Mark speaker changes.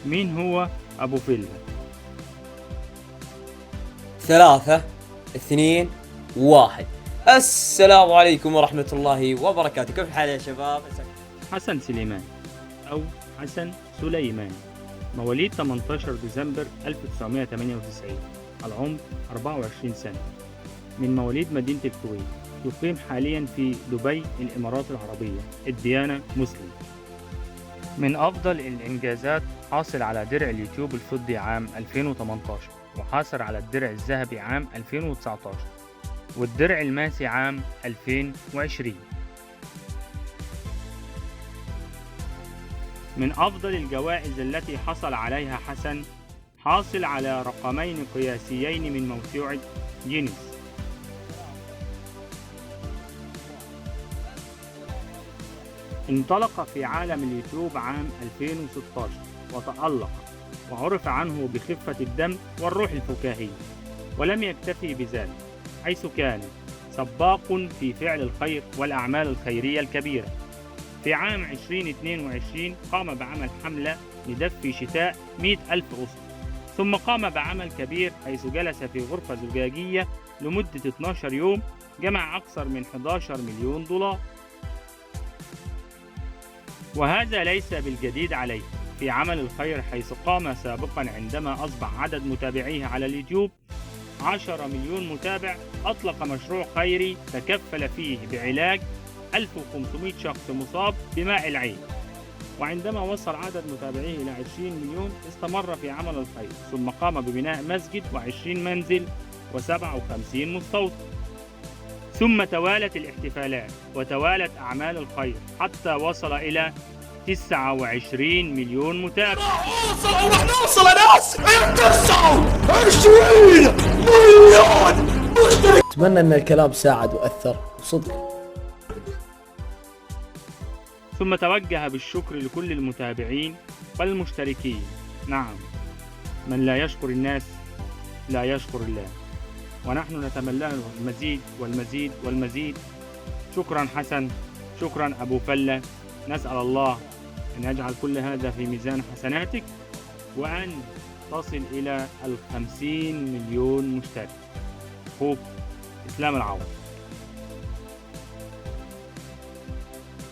Speaker 1: مين هو أبو فيلا؟
Speaker 2: 3 2 1. السلام عليكم ورحمة الله وبركاته. كيف الحال يا شباب؟
Speaker 1: حسن سليمان أو حسن سليمان، مواليد 18 ديسمبر 1998، العمر 24 سنة، من مواليد مدينة الكويت، يقيم حاليا في دبي الإمارات العربية، الديانة مسلم. من أفضل الإنجازات، حاصل على درع اليوتيوب الفضي عام 2018، وحاصل على الدرع الذهبي عام 2019، والدرع الماسي عام 2020. من أفضل الجوائز التي حصل عليها حسن، حاصل على رقمين قياسيين من موسوعة جينيس. انطلق في عالم اليوتيوب عام 2016 وتألق، وعرف عنه بخفة الدم والروح الفكاهية، ولم يكتفي بذلك، حيث كان سباق في فعل الخير والأعمال الخيرية الكبيرة. في عام 2022 قام بعمل حملة لدفء شتاء 100,000 أسرة، ثم قام بعمل كبير حيث جلس في غرفة زجاجية لمدة 12 يوم، جمع أكثر من 11 مليون دولار. وهذا ليس بالجديد عليه في عمل الخير، حيث قام سابقا عندما أصبح عدد متابعيه على اليوتيوب 10 مليون متابع، أطلق مشروع خيري تكفل فيه بعلاج 1500 شخص مصاب بماء العين. وعندما وصل عدد متابعيه إلى 20 مليون استمر في عمل الخير، ثم قام ببناء مسجد و20 منزل و57 مستوطن. ثم توالت الاحتفالات وتوالت أعمال الخير حتى وصل إلى 29 مليون متابع.
Speaker 3: راح نوصل ناس 29 مليون.
Speaker 4: أتمنى أن الكلام ساعد وأثر صدق.
Speaker 1: ثم توجه بالشكر لكل المتابعين والمشتركين. نعم، من لا يشكر الناس لا يشكر الله، ونحن نتمنى له المزيد والمزيد والمزيد. شكرا حسن، شكرا أبو فلة. نسأل الله أن يجعل كل هذا في ميزان حسناتك، وأن تصل إلى 50 مليون مشترك. أخوك إسلام العوض.